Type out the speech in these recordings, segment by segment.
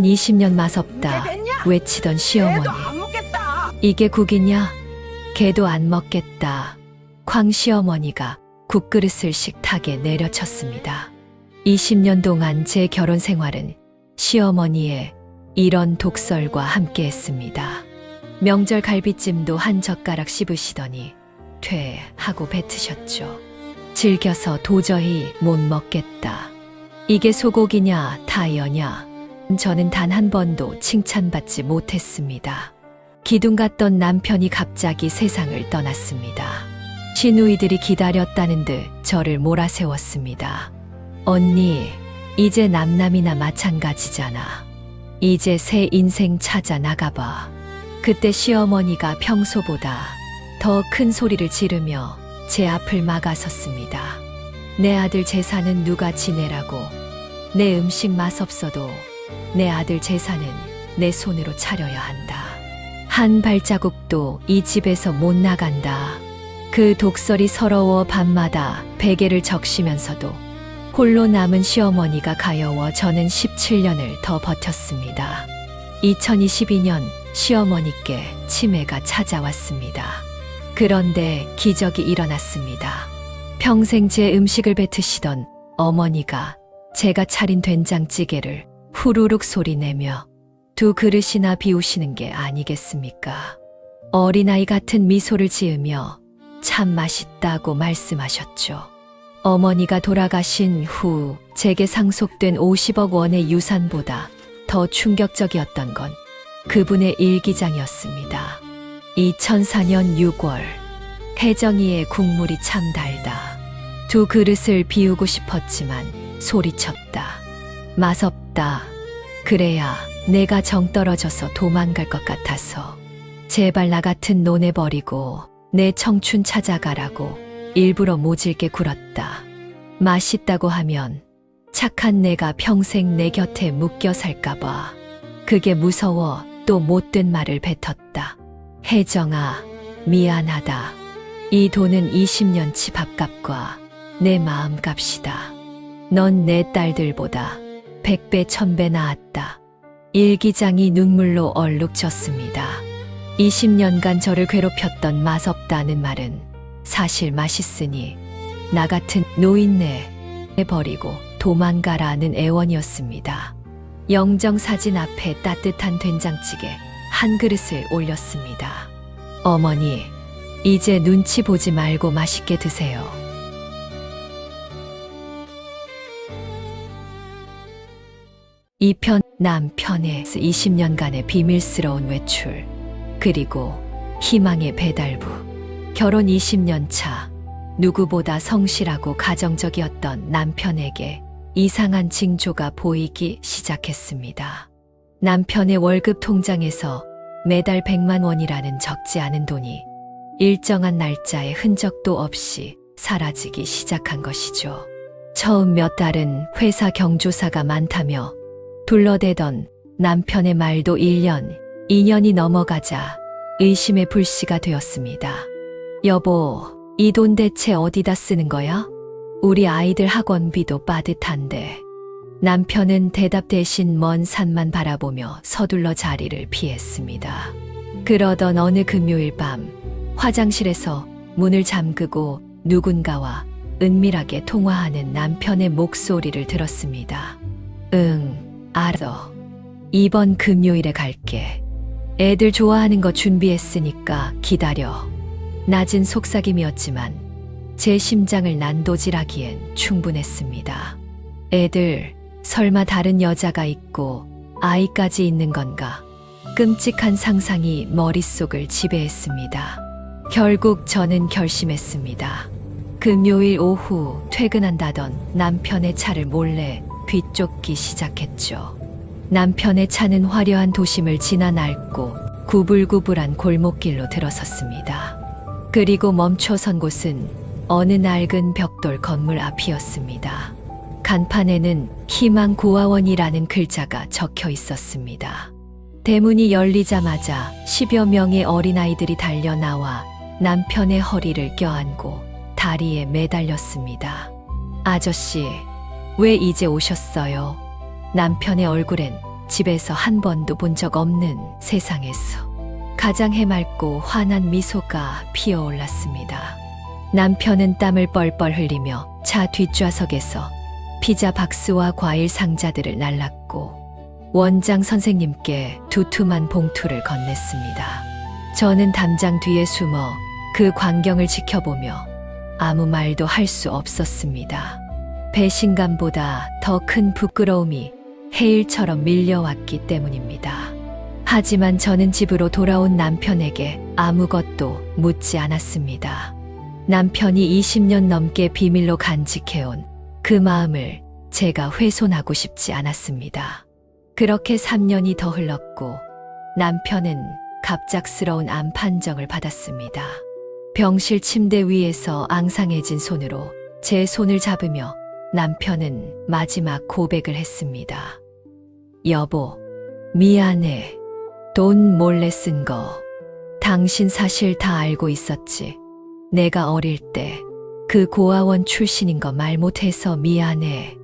20년 맛없다 외치던 시어머니. 이게 국이냐? 개도 안 먹겠다. 광 시어머니가 국그릇을 식탁에 내려쳤습니다. 20년 동안 제 결혼 생활은 시어머니의 이런 독설과 함께 했습니다. 명절 갈비찜도 한 젓가락 씹으시더니 퇴 하고 뱉으셨죠. 질겨서 도저히 못 먹겠다. 이게 소고기냐 타이어냐? 저는 단 한 번도 칭찬받지 못했습니다. 기둥 같던 남편이 갑자기 세상을 떠났습니다. 시누이들이 기다렸다는 듯 저를 몰아세웠습니다. 언니, 이제 남남이나 마찬가지잖아. 이제 새 인생 찾아 나가봐. 그때 시어머니가 평소보다 더 큰 소리를 지르며 제 앞을 막아섰습니다. 내 아들 재산은 누가 지내라고. 내 음식 맛없어도 내 아들 재산은 내 손으로 차려야 한다. 한 발자국도 이 집에서 못 나간다. 그 독설이 서러워 밤마다 베개를 적시면서도 홀로 남은 시어머니가 가여워 저는 17년을 더 버텼습니다. 2022년 시어머니께 치매가 찾아왔습니다. 그런데 기적이 일어났습니다. 평생 제 음식을 뱉으시던 어머니가 제가 차린 된장찌개를 후루룩 소리내며 두 그릇이나 비우시는 게 아니겠습니까? 어린아이 같은 미소를 지으며 참 맛있다고 말씀하셨죠. 어머니가 돌아가신 후 제게 상속된 50억 원의 유산보다 더 충격적이었던 건 그분의 일기장이었습니다. 2004년 6월, 혜정이의 국물이 참 달다. 두 그릇을 비우고 싶었지만 소리쳤다. 맛없다. 그래야 내가 정 떨어져서 도망갈 것 같아서 제발 나 같은 노내 버리고 내 청춘 찾아가라고 일부러 모질게 굴었다. 맛있다고 하면 착한 내가 평생 내 곁에 묶여 살까봐 그게 무서워 또 못된 말을 뱉었다. 혜정아, 미안하다. 이 돈은 20년치 밥값과 내 마음값이다. 넌 내 딸들보다 100배 1000배 나았다. 일기장이 눈물로 얼룩졌습니다. 20년간 저를 괴롭혔던 맛없다는 말은 사실 맛있으니 나 같은 노인네 버리고 도망가라는 애원이었습니다. 영정사진 앞에 따뜻한 된장찌개 한 그릇을 올렸습니다. 어머니, 이제 눈치 보지 말고 맛있게 드세요. 이 편 남편의 20년간의 비밀스러운 외출, 그리고 희망의 배달부. 결혼 20년 차, 누구보다 성실하고 가정적이었던 남편에게 이상한 징조가 보이기 시작했습니다. 남편의 월급 통장에서 매달 100만 원이라는 적지 않은 돈이 일정한 날짜에 흔적도 없이 사라지기 시작한 것이죠. 처음 몇 달은 회사 경조사가 많다며 둘러대던 남편의 말도 1년, 2년이 넘어가자 의심의 불씨가 되었습니다. 여보, 이 돈 대체 어디다 쓰는 거야? 우리 아이들 학원비도 빠듯한데. 남편은 대답 대신 먼 산만 바라보며 서둘러 자리를 피했습니다. 그러던 어느 금요일 밤, 화장실에서 문을 잠그고 누군가와 은밀하게 통화하는 남편의 목소리를 들었습니다. 응, 알아. 이번 금요일에 갈게. 애들 좋아하는 거 준비했으니까 기다려. 낮은 속삭임이었지만 제 심장을 난도질하기엔 충분했습니다. 애들, 설마 다른 여자가 있고 아이까지 있는 건가? 끔찍한 상상이 머릿속을 지배했습니다. 결국 저는 결심했습니다. 금요일 오후 퇴근한다던 남편의 차를 몰래 뒤쫓기 시작했죠. 남편의 차는 화려한 도심을 지나 낡고 구불구불한 골목길로 들어섰습니다. 그리고 멈춰선 곳은 어느 낡은 벽돌 건물 앞이었습니다. 간판에는 희망고아원이라는 글자가 적혀 있었습니다. 대문이 열리자마자 10여 명의 어린아이들이 달려나와 남편의 허리를 껴안고 다리에 매달렸습니다. 아저씨, 왜 이제 오셨어요? 남편의 얼굴엔 집에서 한 번도 본 적 없는 세상에서 가장 해맑고 환한 미소가 피어올랐습니다. 남편은 땀을 뻘뻘 흘리며 차 뒷좌석에서 피자 박스와 과일 상자들을 날랐고 원장 선생님께 두툼한 봉투를 건넸습니다. 저는 담장 뒤에 숨어 그 광경을 지켜보며 아무 말도 할 수 없었습니다. 배신감보다 더 큰 부끄러움이 해일처럼 밀려왔기 때문입니다. 하지만 저는 집으로 돌아온 남편에게 아무것도 묻지 않았습니다. 남편이 20년 넘게 비밀로 간직해온 그 마음을 제가 훼손하고 싶지 않았습니다. 그렇게 3년이 더 흘렀고 남편은 갑작스러운 암 판정을 받았습니다. 병실 침대 위에서 앙상해진 손으로 제 손을 잡으며 남편은 마지막 고백을 했습니다. 여보, 미안해. 돈 몰래 쓴 거. 당신 사실 다 알고 있었지. 내가 어릴 때 그 고아원 출신인 거 말 못해서 미안해.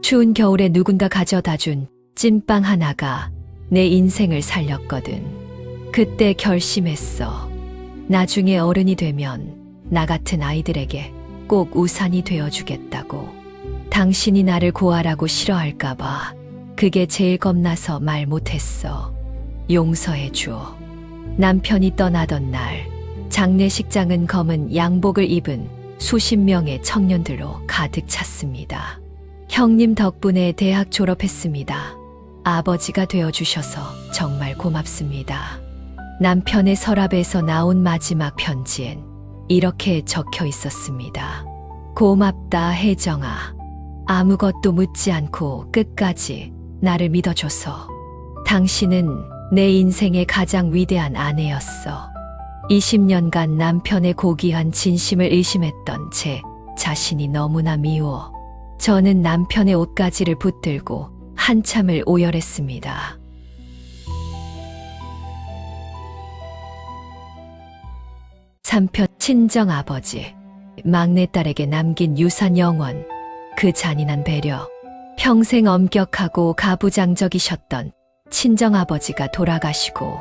추운 겨울에 누군가 가져다 준 찐빵 하나가 내 인생을 살렸거든. 그때 결심했어. 나중에 어른이 되면 나 같은 아이들에게 꼭 우산이 되어주겠다고. 당신이 나를 고아라고 싫어할까봐 그게 제일 겁나서 말 못했어. 용서해줘. 남편이 떠나던 날 장례식장은 검은 양복을 입은 수십 명의 청년들로 가득 찼습니다. 형님 덕분에 대학 졸업했습니다. 아버지가 되어주셔서 정말 고맙습니다. 남편의 서랍에서 나온 마지막 편지엔 이렇게 적혀 있었습니다. 고맙다, 혜정아. 아무것도 묻지 않고 끝까지 나를 믿어줘서. 당신은 내 인생의 가장 위대한 아내였어. 20년간 남편의 고귀한 진심을 의심했던 제 자신이 너무나 미워. 저는 남편의 옷가지를 붙들고 한참을 오열했습니다. 삼편 친정아버지, 막내딸에게 남긴 유산 영원, 그 잔인한 배려, 평생 엄격하고 가부장적이셨던 친정아버지가 돌아가시고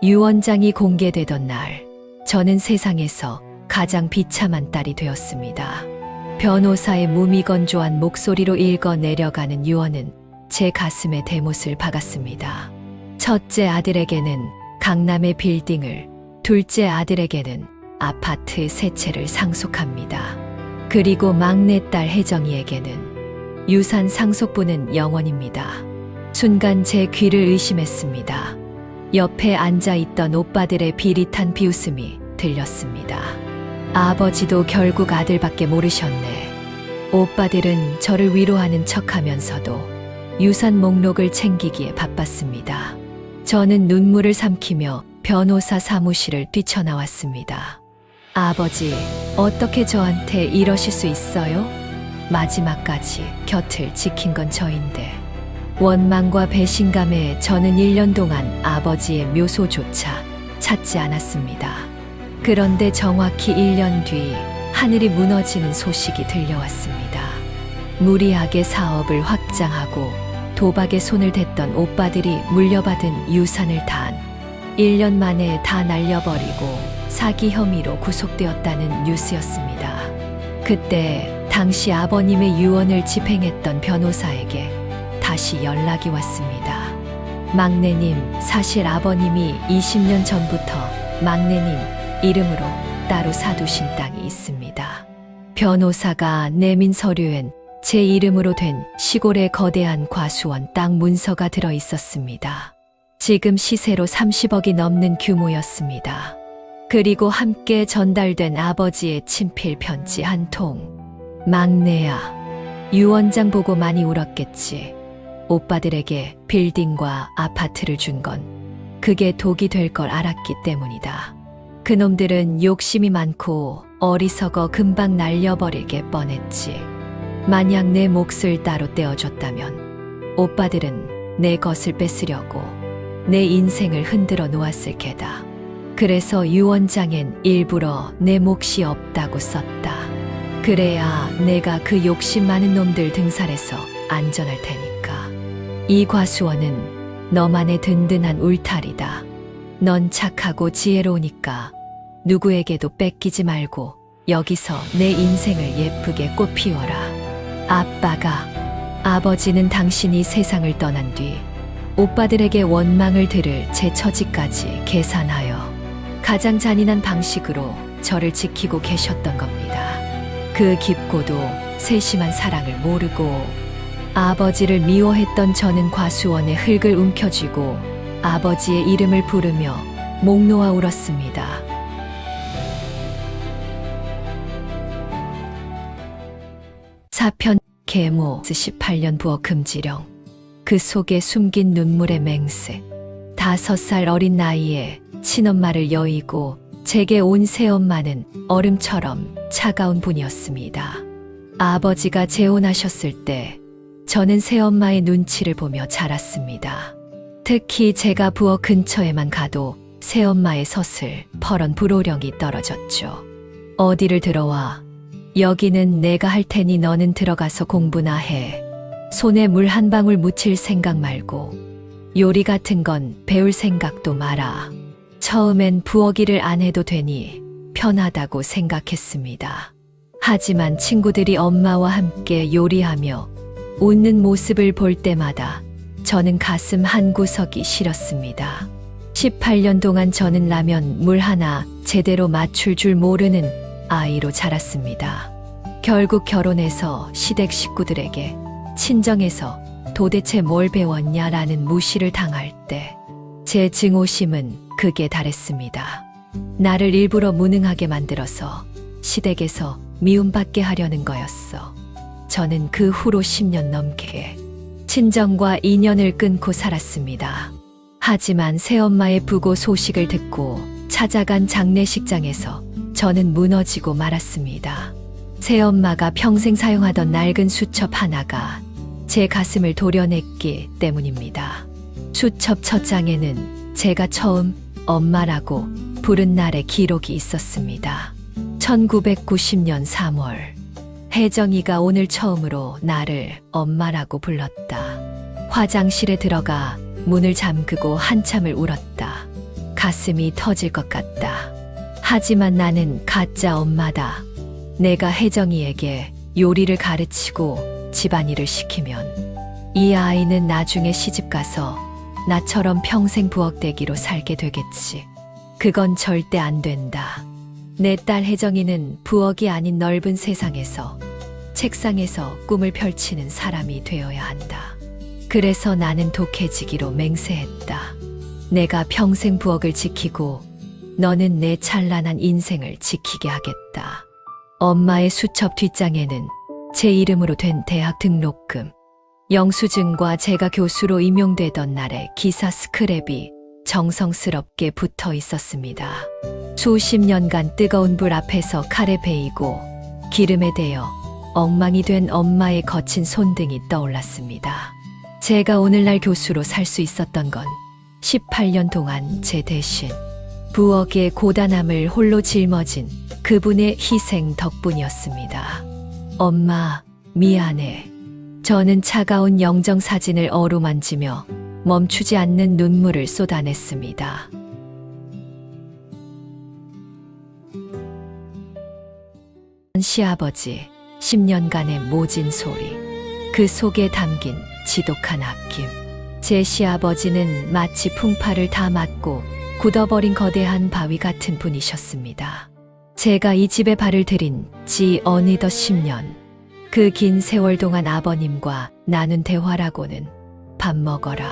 유언장이 공개되던 날, 저는 세상에서 가장 비참한 딸이 되었습니다. 변호사의 무미건조한 목소리로 읽어 내려가는 유언은 제 가슴에 대못을 박았습니다. 첫째 아들에게는 강남의 빌딩을, 둘째 아들에게는 아파트 세 채를 상속합니다. 그리고 막내딸 혜정이에게는 유산 상속분은 영원입니다. 순간 제 귀를 의심했습니다. 옆에 앉아있던 오빠들의 비릿한 비웃음이 들렸습니다. 아버지도 결국 아들밖에 모르셨네. 오빠들은 저를 위로하는 척하면서도 유산 목록을 챙기기에 바빴습니다. 저는 눈물을 삼키며 변호사 사무실을 뛰쳐나왔습니다. 아버지, 어떻게 저한테 이러실 수 있어요? 마지막까지 곁을 지킨 건 저인데. 원망과 배신감에 저는 1년 동안 아버지의 묘소조차 찾지 않았습니다. 그런데 정확히 1년 뒤 하늘이 무너지는 소식이 들려왔습니다. 무리하게 사업을 확장하고 도박에 손을 댔던 오빠들이 물려받은 유산을 단 1년 만에 다 날려버리고 사기 혐의로 구속되었다는 뉴스였습니다. 그때 당시 아버님의 유언을 집행했던 변호사에게 다시 연락이 왔습니다. 막내님, 사실 아버님이 20년 전부터 막내님 이름으로 따로 사두신 땅이 있습니다. 변호사가 내민 서류엔 제 이름으로 된 시골의 거대한 과수원 땅 문서가 들어 있었습니다. 지금 시세로 30억이 넘는 규모였습니다. 그리고 함께 전달된 아버지의 친필 편지 한 통. 막내야, 유언장 보고 많이 울었겠지. 오빠들에게 빌딩과 아파트를 준 건 그게 독이 될 걸 알았기 때문이다. 그놈들은 욕심이 많고 어리석어 금방 날려버리게 뻔했지. 만약 내 몫을 따로 떼어줬다면 오빠들은 내 것을 뺏으려고 내 인생을 흔들어 놓았을 게다. 그래서 유언장엔 일부러 내 몫이 없다고 썼다. 그래야 내가 그 욕심 많은 놈들 등살에서 안전할 테니까. 이 과수원은 너만의 든든한 울타리다. 넌 착하고 지혜로우니까 누구에게도 뺏기지 말고 여기서 내 인생을 예쁘게 꽃 피워라. 아버지는 당신이 세상을 떠난 뒤 오빠들에게 원망을 들을 제 처지까지 계산하여 가장 잔인한 방식으로 저를 지키고 계셨던 겁니다. 그 깊고도 세심한 사랑을 모르고 아버지를 미워했던 저는 과수원의 흙을 움켜쥐고 아버지의 이름을 부르며 목 놓아 울었습니다. 사편 계모 18년 부엌 금지령. 그 속에 숨긴 눈물의 맹세. 5살 어린 나이에 친엄마를 여의고 제게 온 새엄마는 얼음처럼 차가운 분이었습니다. 아버지가 재혼하셨을 때 저는 새엄마의 눈치를 보며 자랐습니다. 특히 제가 부엌 근처에만 가도 새엄마의 서슬 퍼런 불호령이 떨어졌죠. 어디를 들어와. 여기는 내가 할 테니 너는 들어가서 공부나 해. 손에 물 한 방울 묻힐 생각 말고 요리 같은 건 배울 생각도 마라. 처음엔 부엌 일을 안 해도 되니 편하다고 생각했습니다. 하지만 친구들이 엄마와 함께 요리하며 웃는 모습을 볼 때마다 저는 가슴 한구석이 시렸습니다. 18년 동안 저는 라면 물 하나 제대로 맞출 줄 모르는 아이로 자랐습니다. 결국 결혼해서 시댁 식구들에게 친정에서 도대체 뭘 배웠냐라는 무시를 당할 때 제 증오심은 극에 달했습니다. 나를 일부러 무능하게 만들어서 시댁에서 미움받게 하려는 거였어. 저는 그 후로 10년 넘게 친정과 인연을 끊고 살았습니다. 하지만 새엄마의 부고 소식을 듣고 찾아간 장례식장에서 저는 무너지고 말았습니다. 새엄마가 평생 사용하던 낡은 수첩 하나가 제 가슴을 도려냈기 때문입니다. 수첩 첫 장에는 제가 처음 엄마라고 부른 날의 기록이 있었습니다. 1990년 3월 혜정이가 오늘 처음으로 나를 엄마라고 불렀다. 화장실에 들어가 문을 잠그고 한참을 울었다. 가슴이 터질 것 같다. 하지만 나는 가짜 엄마다. 내가 혜정이에게 요리를 가르치고 집안일을 시키면 이 아이는 나중에 시집가서 나처럼 평생 부엌대기로 살게 되겠지. 그건 절대 안 된다. 내 딸 혜정이는 부엌이 아닌 넓은 세상에서 책상에서 꿈을 펼치는 사람이 되어야 한다. 그래서 나는 독해지기로 맹세했다. 내가 평생 부엌을 지키고 너는 내 찬란한 인생을 지키게 하겠다. 엄마의 수첩 뒷장에는 제 이름으로 된 대학 등록금, 영수증과 제가 교수로 임용되던 날의 기사 스크랩이 정성스럽게 붙어 있었습니다. 수십 년간 뜨거운 불 앞에서 칼에 베이고 기름에 대어 엉망이 된 엄마의 거친 손등이 떠올랐습니다. 제가 오늘날 교수로 살 수 있었던 건 18년 동안 제 대신 부엌의 고단함을 홀로 짊어진 그분의 희생 덕분이었습니다. 엄마, 미안해. 저는 차가운 영정사진을 어루만지며 멈추지 않는 눈물을 쏟아냈습니다. 시아버지, 10년간의 모진 소리, 그 속에 담긴 지독한 아낌. 제 시아버지는 마치 풍파를 다 맞고 굳어버린 거대한 바위 같은 분이셨습니다. 제가 이 집에 발을 들인 지 어느덧 10년. 그 긴 세월 동안 아버님과 나눈 대화라고는 밥 먹어라,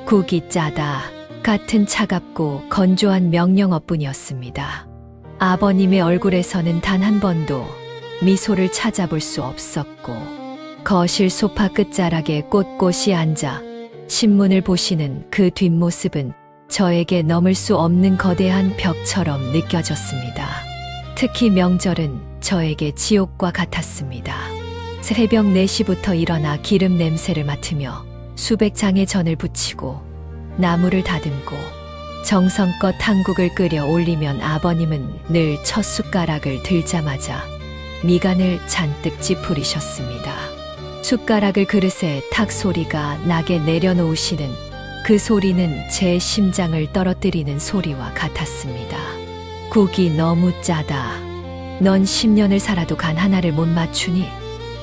국이 짜다 같은 차갑고 건조한 명령어뿐이었습니다. 아버님의 얼굴에서는 단 한 번도 미소를 찾아볼 수 없었고 거실 소파 끝자락에 꼿꼿이 앉아 신문을 보시는 그 뒷모습은 저에게 넘을 수 없는 거대한 벽처럼 느껴졌습니다. 특히 명절은 저에게 지옥과 같았습니다. 새벽 4시부터 일어나 기름 냄새를 맡으며 수백 장의 전을 부치고 나무를 다듬고 정성껏 한국을 끓여 올리면 아버님은 늘 첫 숟가락을 들자마자 미간을 잔뜩 찌푸리셨습니다. 숟가락을 그릇에 탁 소리가 나게 내려놓으시는 그 소리는 제 심장을 떨어뜨리는 소리와 같았습니다. 국이 너무 짜다. 넌 10년을 살아도 간 하나를 못 맞추니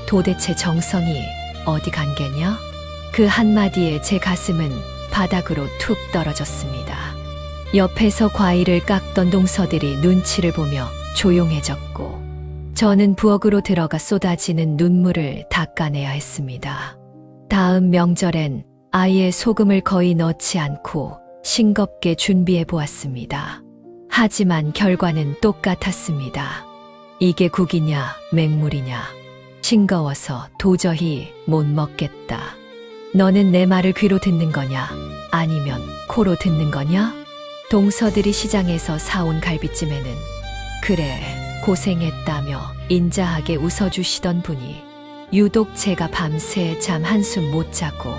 도대체 정성이 어디 간 게냐? 그 한마디에 제 가슴은 바닥으로 툭 떨어졌습니다. 옆에서 과일을 깎던 동서들이 눈치를 보며 조용해졌고 저는 부엌으로 들어가 쏟아지는 눈물을 닦아내야 했습니다. 다음 명절엔 아예 소금을 거의 넣지 않고 싱겁게 준비해 보았습니다. 하지만 결과는 똑같았습니다. 이게 국이냐 맹물이냐. 싱거워서 도저히 못 먹겠다. 너는 내 말을 귀로 듣는 거냐? 아니면 코로 듣는 거냐? 동서들이 시장에서 사온 갈비찜에는 그래 고생했다며 인자하게 웃어주시던 분이 유독 제가 밤새 잠 한숨 못 자고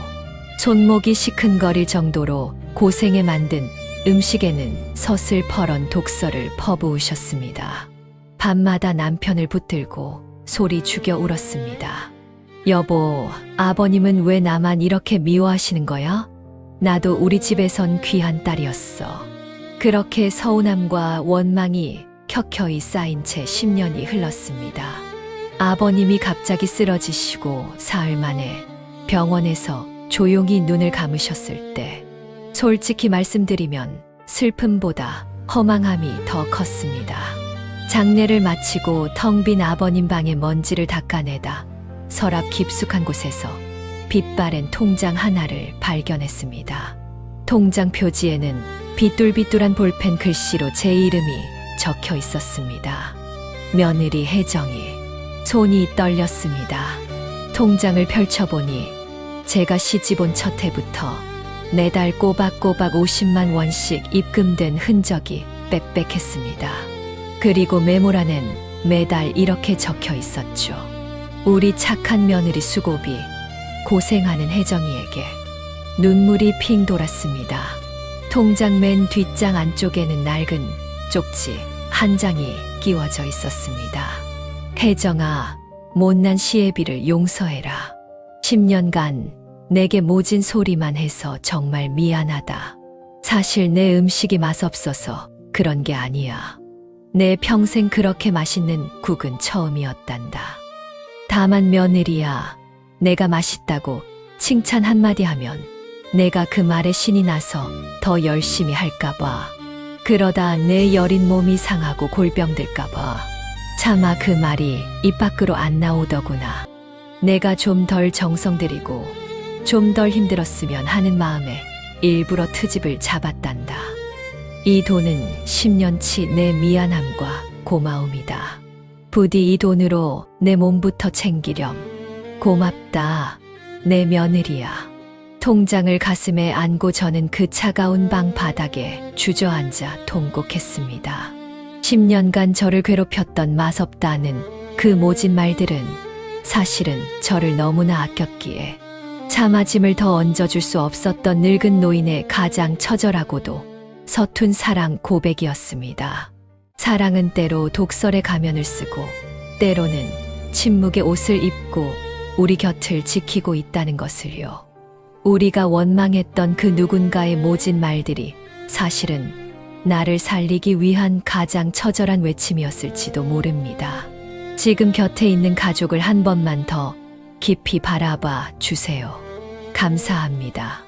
손목이 시큰거릴 정도로 고생에 만든 음식에는 서슬퍼런 독서를 퍼부으셨습니다. 밤마다 남편을 붙들고 소리 죽여 울었습니다. 여보, 아버님은 왜 나만 이렇게 미워하시는 거야? 나도 우리 집에선 귀한 딸이었어. 그렇게 서운함과 원망이 켜켜이 쌓인 채 10년이 흘렀습니다. 아버님이 갑자기 쓰러지시고 사흘 만에 병원에서 조용히 눈을 감으셨을 때 솔직히 말씀드리면 슬픔보다 허망함이 더 컸습니다. 장례를 마치고 텅 빈 아버님 방의 먼지를 닦아내다 서랍 깊숙한 곳에서 빛바랜 통장 하나를 발견했습니다. 통장 표지에는 비뚤비뚤한 볼펜 글씨로 제 이름이 적혀 있었습니다. 며느리 혜정이. 손이 떨렸습니다. 통장을 펼쳐보니 제가 시집 온 첫 해부터 매달 꼬박꼬박 50만 원씩 입금된 흔적이 빽빽했습니다. 그리고 메모란엔 매달 이렇게 적혀 있었죠. 우리 착한 며느리 수고비, 고생하는 혜정이에게. 눈물이 핑 돌았습니다. 통장 맨 뒷장 안쪽에는 낡은 쪽지 한 장이 끼워져 있었습니다. 혜정아, 못난 시애비를 용서해라. 10년간 내게 모진 소리만 해서 정말 미안하다. 사실 내 음식이 맛없어서 그런 게 아니야. 내 평생 그렇게 맛있는 국은 처음이었단다. 다만 며느리야, 내가 맛있다고 칭찬 한마디 하면 내가 그 말에 신이 나서 더 열심히 할까봐. 그러다 내 여린 몸이 상하고 골병 들까봐. 차마 그 말이 입 밖으로 안 나오더구나. 내가 좀 덜 정성 들이고 좀 덜 힘들었으면 하는 마음에 일부러 트집을 잡았단다. 이 돈은 10년치 내 미안함과 고마움이다. 부디 이 돈으로 내 몸부터 챙기렴. 고맙다, 내 며느리야. 통장을 가슴에 안고 저는 그 차가운 방 바닥에 주저앉아 통곡했습니다. 10년간 저를 괴롭혔던 맛없다는 그 모진 말들은 사실은 저를 너무나 아꼈기에 차마 짐을 더 얹어줄 수 없었던 늙은 노인의 가장 처절하고도 서툰 사랑 고백이었습니다. 사랑은 때로 독설의 가면을 쓰고 때로는 침묵의 옷을 입고 우리 곁을 지키고 있다는 것을요. 우리가 원망했던 그 누군가의 모진 말들이 사실은 나를 살리기 위한 가장 처절한 외침이었을지도 모릅니다. 지금 곁에 있는 가족을 한 번만 더 깊이 바라봐 주세요. 감사합니다.